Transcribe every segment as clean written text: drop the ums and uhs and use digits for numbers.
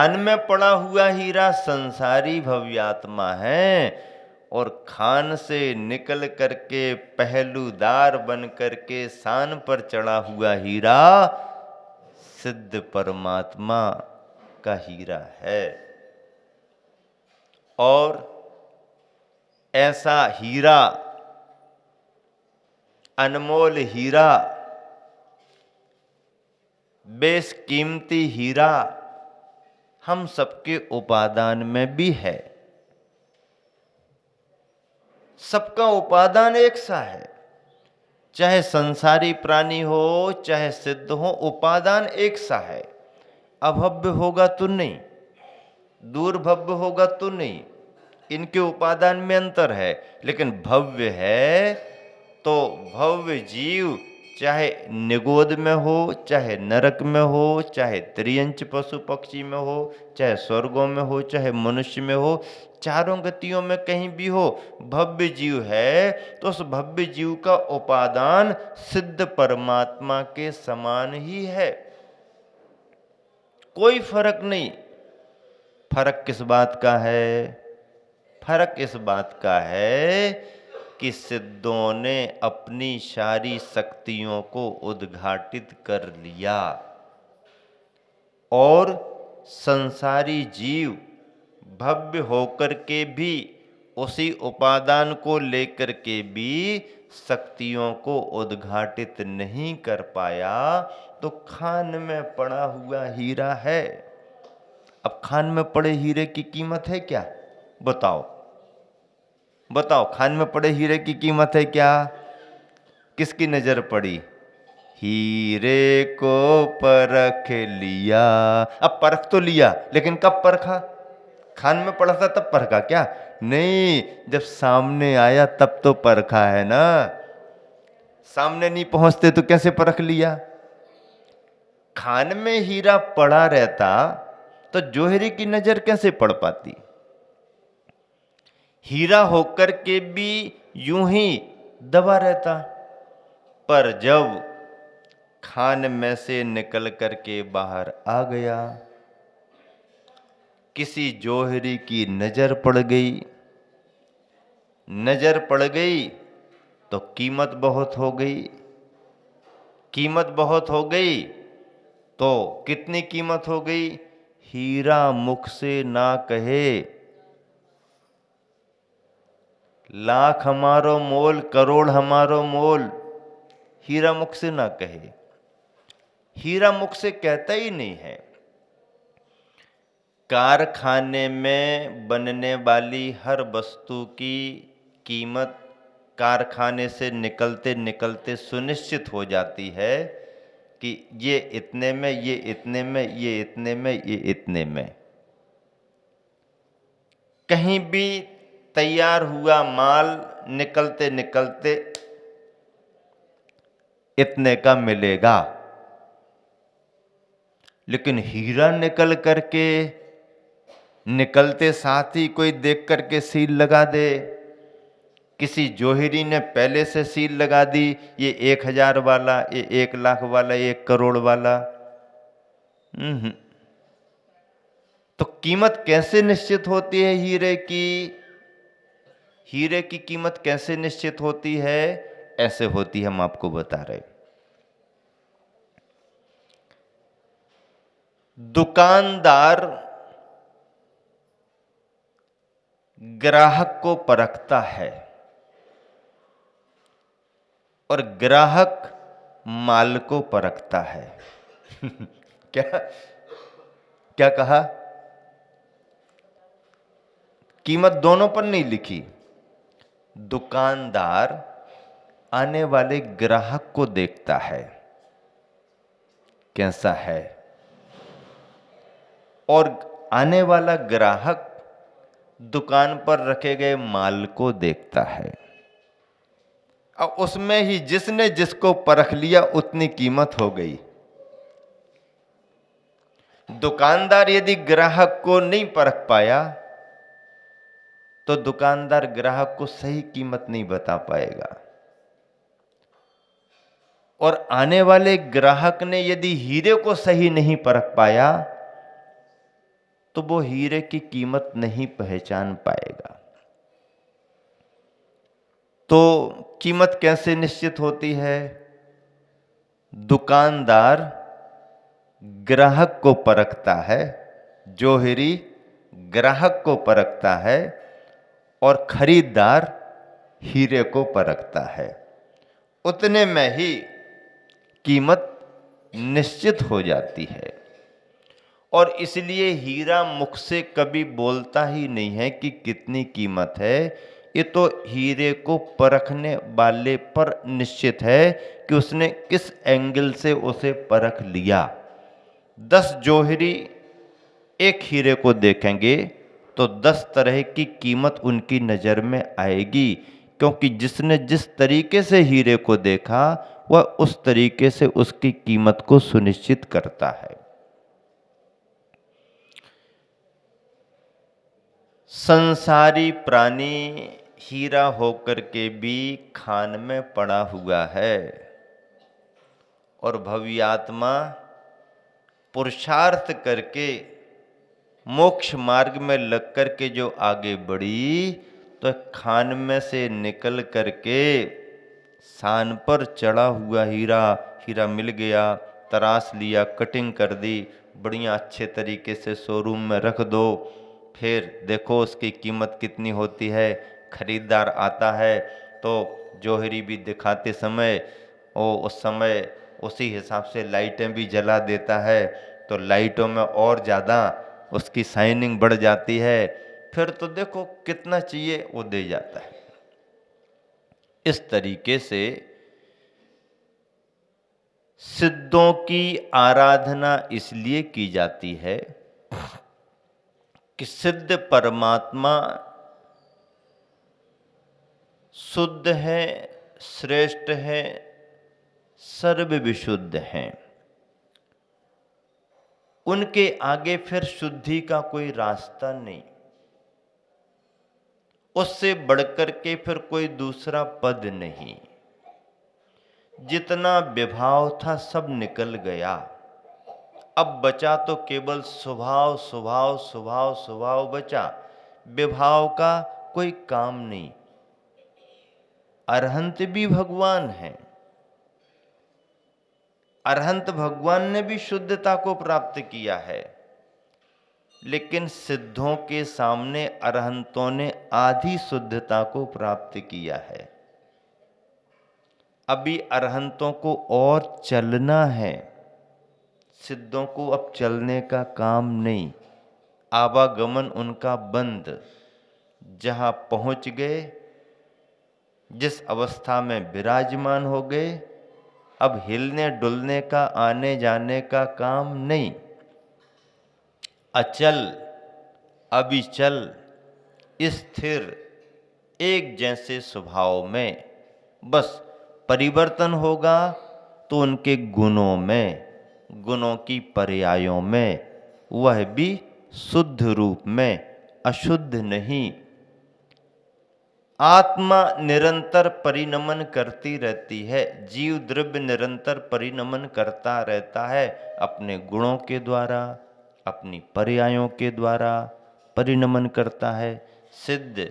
खान में पड़ा हुआ हीरा संसारी भव्यात्मा है, और खान से निकल करके पहलूदार बन करके शान पर चढ़ा हुआ हीरा सिद्ध परमात्मा का हीरा है। और ऐसा हीरा, अनमोल हीरा, बेशकीमती हीरा हम सबके उपादान में भी है। सबका उपादान एक सा है, चाहे संसारी प्राणी हो चाहे सिद्ध हो, उपादान एक सा है। अभव्य होगा तो नहीं, दूरभव्य होगा तो नहीं, इनके उपादान में अंतर है। लेकिन भव्य है तो भव्य जीव चाहे निगोद में हो, चाहे नरक में हो, चाहे त्रियंच पशु पक्षी में हो, चाहे स्वर्गों में हो, चाहे मनुष्य में हो, चारों गतियों में कहीं भी हो, भव्य जीव है तो उस भव्य जीव का उपादान सिद्ध परमात्मा के समान ही है। कोई फर्क नहीं। फर्क किस बात का है? फर्क इस बात का है कि सिद्धों ने अपनी सारी शक्तियों को उद्घाटित कर लिया, और संसारी जीव भव्य होकर के भी उसी उपादान को लेकर के भी शक्तियों को उद्घाटित नहीं कर पाया, तो खान में पड़ा हुआ हीरा है। अब खान में पड़े हीरे की कीमत है क्या? बताओ बताओ, खान में पड़े हीरे की कीमत है क्या? किसकी नजर पड़ी? हीरे को परख लिया। अब परख तो लिया, लेकिन कब परखा? खान में पड़ा था तब परखा क्या? नहीं, जब सामने आया तब तो परखा है ना। सामने नहीं पहुंचते तो कैसे परख लिया? खान में हीरा पड़ा रहता तो जोहरी की नजर कैसे पड़ पाती? हीरा होकर के भी यूं ही दबा रहता। पर जब खान में से निकल करके बाहर आ गया, किसी जोहरी की नजर पड़ गई। नजर पड़ गई तो कीमत बहुत हो गई। कीमत बहुत हो गई तो कितनी कीमत हो गई? हीरा मुख से ना कहे, लाख हमारो मोल, करोड़ हमारो मोल, हीरा मुख से ना कहे। हीरा मुख से कहता ही नहीं है। कारखाने में बनने वाली हर वस्तु की कीमत कारखाने से निकलते निकलते सुनिश्चित हो जाती है कि ये इतने में, ये इतने में, ये इतने में, ये इतने में। कहीं भी तैयार हुआ माल निकलते निकलते इतने का मिलेगा। लेकिन हीरा निकल करके निकलते साथ ही कोई देख करके सील लगा दे। किसी जोहरी ने पहले से सील लगा दी, ये 1000 वाला, ये 1 लाख वाला, ये 1 करोड़ वाला। तो कीमत कैसे निश्चित होती है हीरे की? हीरे की कीमत कैसे निश्चित होती है? ऐसे होती है, हम आपको बता रहे। दुकानदार ग्राहक को परखता है और ग्राहक माल को परखता है। क्या क्या कहा? कीमत दोनों पर नहीं लिखी। दुकानदार आने वाले ग्राहक को देखता है कैसा है, और आने वाला ग्राहक दुकान पर रखे गए माल को देखता है। अब उसमें ही जिसने जिसको परख लिया उतनी कीमत हो गई। दुकानदार यदि ग्राहक को नहीं परख पाया तो दुकानदार ग्राहक को सही कीमत नहीं बता पाएगा। और आने वाले ग्राहक ने यदि हीरे को सही नहीं परख पाया तो वो हीरे की कीमत नहीं पहचान पाएगा। तो कीमत कैसे निश्चित होती है? दुकानदार ग्राहक को परखता है, जोहरी ग्राहक को परखता है और खरीदार हीरे को परखता है। उतने में ही कीमत निश्चित हो जाती है। और इसलिए हीरा मुख से कभी बोलता ही नहीं है कि कितनी कीमत है। ये तो हीरे को परखने वाले पर निश्चित है कि उसने किस एंगल से उसे परख लिया। 10 जोहरी एक हीरे को देखेंगे तो 10 तरह की कीमत उनकी नज़र में आएगी, क्योंकि जिसने जिस तरीके से हीरे को देखा वह उस तरीके से उसकी कीमत को सुनिश्चित करता है। संसारी प्राणी हीरा होकर के भी खान में पड़ा हुआ है, और भव्यात्मा पुरुषार्थ करके मोक्ष मार्ग में लग कर के जो आगे बढ़ी, तो खान में से निकल करके सान पर चढ़ा हुआ हीरा मिल गया, तराश लिया, कटिंग कर दी, बढ़िया अच्छे तरीके से शोरूम में रख दो, फिर देखो उसकी कीमत कितनी होती है। खरीदार आता है तो जोहरी भी दिखाते समय उस समय उसी हिसाब से लाइटें भी जला देता है, तो लाइटों में और ज़्यादा उसकी शाइनिंग बढ़ जाती है। फिर तो देखो कितना चाहिए वो दे जाता है। इस तरीके से सिद्धों की आराधना इसलिए की जाती है कि सिद्ध परमात्मा शुद्ध है, श्रेष्ठ है, सर्व विशुद्ध हैं। उनके आगे फिर शुद्धि का कोई रास्ता नहीं, उससे बढ़कर के फिर कोई दूसरा पद नहीं। जितना विभाव था सब निकल गया, अब बचा तो केवल स्वभाव स्वभाव स्वभाव स्वभाव बचा, विभाव का कोई काम नहीं। अरहंत भी भगवान हैं, अरहंत भगवान ने भी शुद्धता को प्राप्त किया है, लेकिन सिद्धों के सामने अरहंतों ने आधी शुद्धता को प्राप्त किया है। अभी अरहंतों को और चलना है, सिद्धों को अब चलने का काम नहीं, आवागमन उनका बंद। जहाँ पहुँच गए, जिस अवस्था में विराजमान हो गए, अब हिलने डुलने का, आने जाने का काम नहीं। अचल, अविचल, स्थिर, एक जैसे स्वभाव में, बस परिवर्तन होगा तो उनके गुणों में, गुणों की पर्यायों में, वह भी शुद्ध रूप में, अशुद्ध नहीं। आत्मा निरंतर परिणमन करती रहती है, जीव द्रव्य निरंतर परिणमन करता रहता है, अपने गुणों के द्वारा, अपनी पर्यायों के द्वारा परिणमन करता है। सिद्ध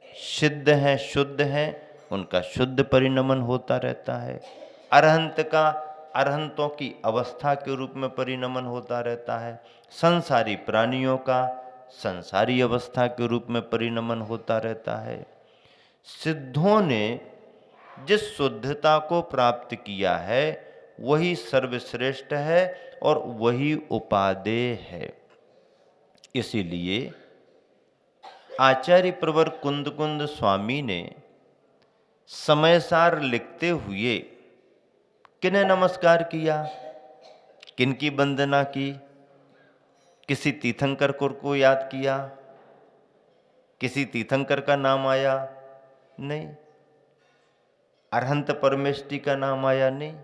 सिद्ध हैं, शुद्ध हैं, उनका शुद्ध परिणमन होता रहता है। अरहंत का अरहंतों की अवस्था के रूप में परिणमन होता रहता है। संसारी प्राणियों का संसारी अवस्था के रूप में परिणमन होता रहता है। सिद्धों ने जिस शुद्धता को प्राप्त किया है वही सर्वश्रेष्ठ है और वही उपादेय है। इसीलिए आचार्य प्रवर कुंद स्वामी ने समयसार लिखते हुए किन्हें नमस्कार किया, किनकी वंदना की? किसी तीर्थंकर को याद किया? किसी तीर्थंकर का नाम आया? नहीं। अरहंत परमेष्टि का नाम आया? नहीं।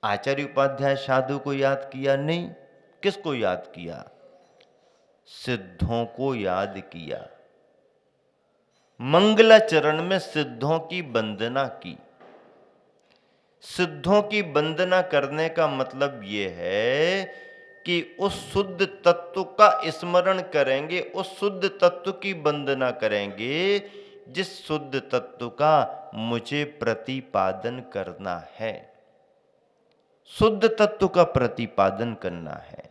आचार्य उपाध्याय साधु को याद किया? नहीं। किसको याद किया? सिद्धों को याद किया। मंगलाचरण में सिद्धों की वंदना की। सिद्धों की वंदना करने का मतलब यह है कि उस शुद्ध तत्व का स्मरण करेंगे, उस शुद्ध तत्व की वंदना करेंगे जिस शुद्ध तत्व का मुझे प्रतिपादन करना है। शुद्ध तत्व का प्रतिपादन करना है।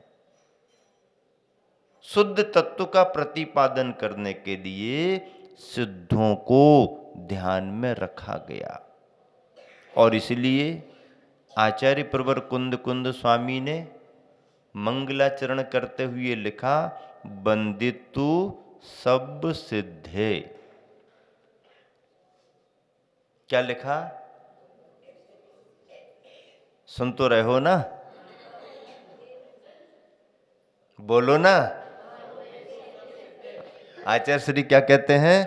शुद्ध तत्व का प्रतिपादन करने के लिए सिद्धों को ध्यान में रखा गया और इसलिए आचार्य प्रवर कुंद कुंद स्वामी ने मंगलाचरण करते हुए लिखा, बंदितु सब सिद्धे। क्या लिखा? सुन तो रहे हो ना? बोलो ना। आचार्य श्री क्या कहते हैं?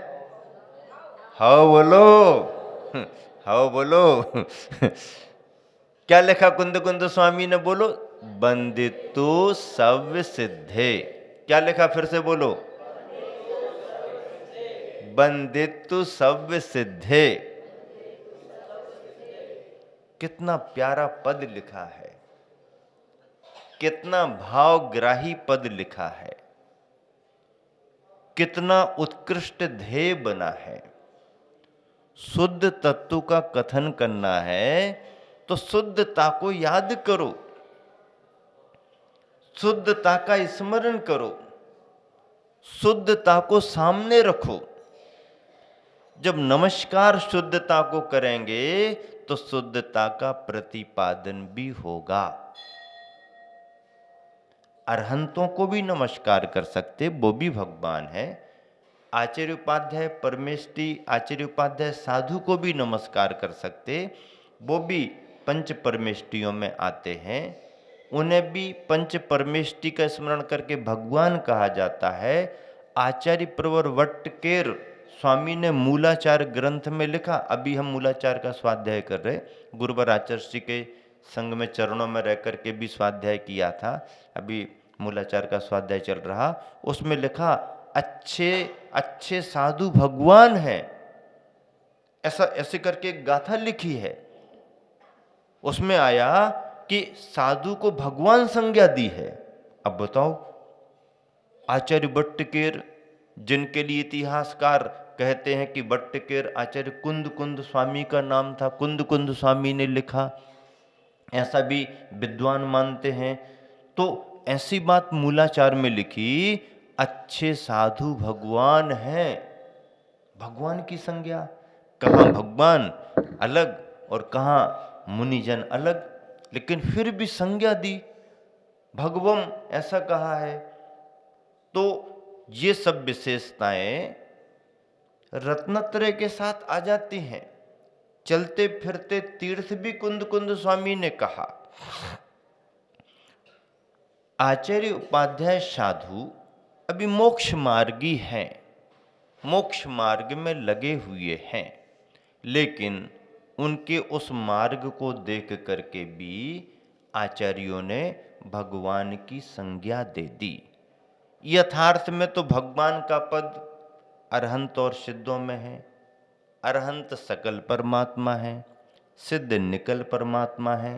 हाओ बोलो, हाओ बोलो। क्या लिखा कुंद कुंद स्वामी ने? बोलो, बंदितु सब सिद्धे। क्या लिखा? फिर से बोलो, बंदितु सब सिद्धे। कितना प्यारा पद लिखा है, कितना भावग्राही पद लिखा है, कितना उत्कृष्ट ध्येय बना है। शुद्ध तत्व का कथन करना है तो शुद्धता को याद करो, शुद्धता का स्मरण करो, शुद्धता को सामने रखो। जब नमस्कार शुद्धता को करेंगे तो शुद्धता का प्रतिपादन भी होगा। अरहंतों को भी नमस्कार कर सकते, वो भी भगवान है। आचार्य उपाध्याय परमेष्टि, आचार्य उपाध्याय साधु को भी नमस्कार कर सकते, वो भी पंच परमेष्टियों में आते हैं। उन्हें भी पंच परमेष्टि का स्मरण करके भगवान कहा जाता है। आचार्य प्रवर वट्टकेर स्वामी ने मूलाचार ग्रंथ में लिखा, अभी हम मूलाचार का स्वाध्याय कर रहे, गुरुवर आचार्य जी के संग में चरणों में रह करके भी स्वाध्याय किया था, अभी मूलाचार का स्वाध्याय चल रहा। उसमें लिखा, अच्छे अच्छे साधु भगवान हैं, ऐसा ऐसे करके एक गाथा लिखी है। उसमें आया कि साधु को भगवान संज्ञा दी है। अब बताओ, आचार्य वट्टकेर जिनके लिए इतिहासकार कहते हैं कि वट्टकेर आचार्य कुंद कुंद स्वामी का नाम था, कुंद कुंद स्वामी ने लिखा, ऐसा भी विद्वान मानते हैं। तो ऐसी बात मूलाचार में लिखी, अच्छे साधु भगवान हैं। भगवान की संज्ञा, कहाँ भगवान अलग और कहाँ मुनिजन अलग, लेकिन फिर भी संज्ञा दी, भगवम ऐसा कहा है। तो ये सब विशेषताएं रत्नत्रय के साथ आ जाती हैं। चलते फिरते तीर्थ भी कुंद कुंद स्वामी ने कहा। आचार्य उपाध्याय साधु अभी मोक्ष मार्गी हैं, मोक्ष मार्ग में लगे हुए हैं, लेकिन उनके उस मार्ग को देख करके भी आचार्यों ने भगवान की संज्ञा दे दी। यथार्थ में तो भगवान का पद अरहंत और सिद्धों में है। अरहंत सकल परमात्मा है, सिद्ध निकल परमात्मा है।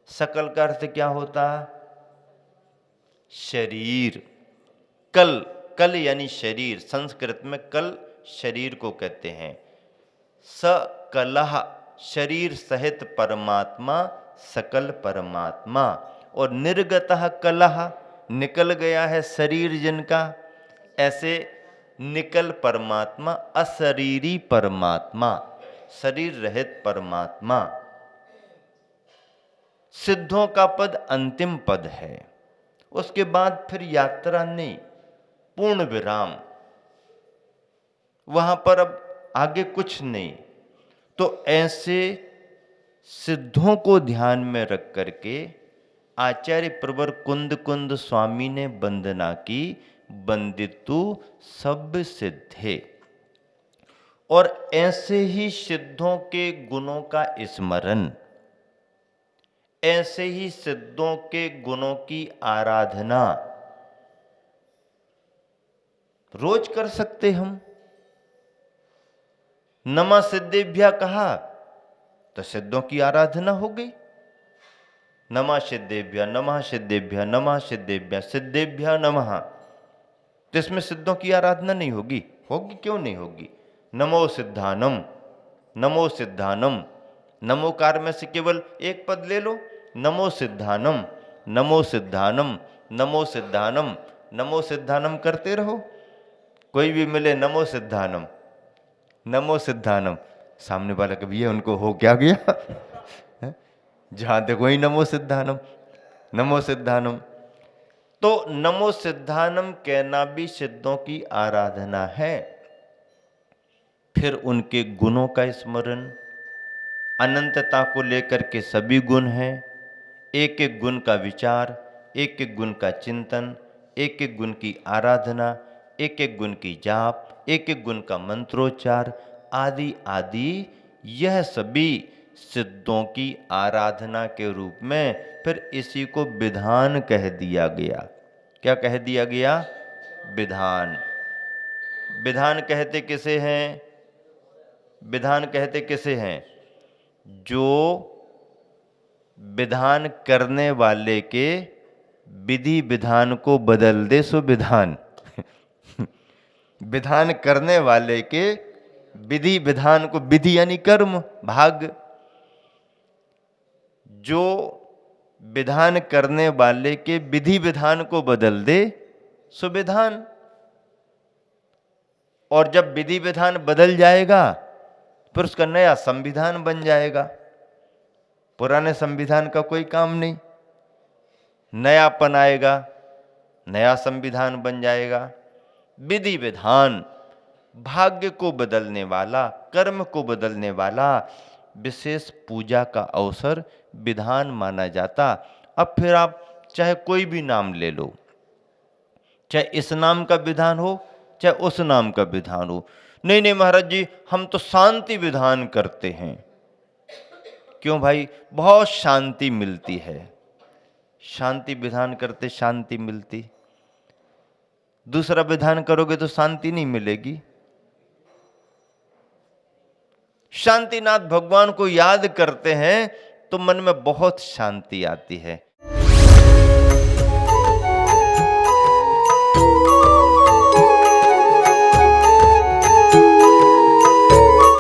सकल का अर्थ क्या होता? शरीर। कल, कल यानी शरीर, संस्कृत में कल शरीर को कहते हैं। सकलह, शरीर सहित परमात्मा, सकल परमात्मा। और निर्गतः कलह, निकल गया है शरीर जिनका, ऐसे निकल परमात्मा, अशरीरी परमात्मा, शरीर रहित परमात्मा। सिद्धों का पद अंतिम पद है, उसके बाद फिर यात्रा नहीं, पूर्ण विराम, वहां पर अब आगे कुछ नहीं। तो ऐसे सिद्धों को ध्यान में रख करके आचार्य प्रवर कुंद कुंद स्वामी ने वंदना की, वंदितु सब सिद्धे। और ऐसे ही सिद्धों के गुणों का स्मरण, ऐसे ही सिद्धों के गुणों की आराधना रोज कर सकते हम। नमः सिद्धेभ्यः कहा तो सिद्धों की आराधना हो गई। नमः सिद्धेभ्य नमः सिद्धेभ्य नमः सिद्धेभ्य सिद्धेभ्य नमः। तो इसमें सिद्धों की आराधना नहीं होगी? होगी, क्यों नहीं होगी? नमो सिद्धानम, नमो सिद्धानम। नमोकार में से केवल एक पद ले लो, नमो सिद्धानम, नमो सिद्धानम, नमो सिद्धानम, नमो सिद्धानम करते रहो। कोई भी मिले नमो सिद्धानम, नमो सिद्धानम, सामने वाला कभी है उनको हो क्या गया जहां देखो वही नमो सिद्धानम, नमो सिद्धानम। तो नमो सिद्धानम कहना भी सिद्धों की आराधना है। फिर उनके गुणों का स्मरण, अनंतता को लेकर के सभी गुण हैं, एक एक गुण का विचार, एक एक गुण का चिंतन, एक एक गुण की आराधना, एक एक गुण की जाप, एक एक गुण का मंत्रोच्चार आदि आदि, यह सभी सिद्धों की आराधना के रूप में फिर इसी को विधान कह दिया गया। क्या कह दिया गया? विधान। विधान कहते किसे हैं? विधान कहते किसे हैं? जो विधान करने वाले के विधि विधान को बदल दे सो विधान विधान करने वाले के विधि विधान को, विधि यानी कर्म भाग, जो विधान करने वाले के विधि विधान को बदल दे सो विधान। और जब विधि विधान बदल जाएगा फिर उसका नया संविधान बन जाएगा। पुराने संविधान का कोई काम नहीं, नयापन आएगा, नया संविधान बन जाएगा। विधि विधान भाग्य को बदलने वाला, कर्म को बदलने वाला विशेष पूजा का अवसर विधान माना जाता। अब फिर आप चाहे कोई भी नाम ले लो, चाहे इस नाम का विधान हो चाहे उस नाम का विधान हो, नहीं नहीं महाराज जी हम तो शांति विधान करते हैं। क्यों भाई? बहुत शांति मिलती है। शांति विधान करते शांति मिलती, दूसरा विधान करोगे तो शांति नहीं मिलेगी। शांतिनाथ भगवान को याद करते हैं तो मन में बहुत शांति आती है।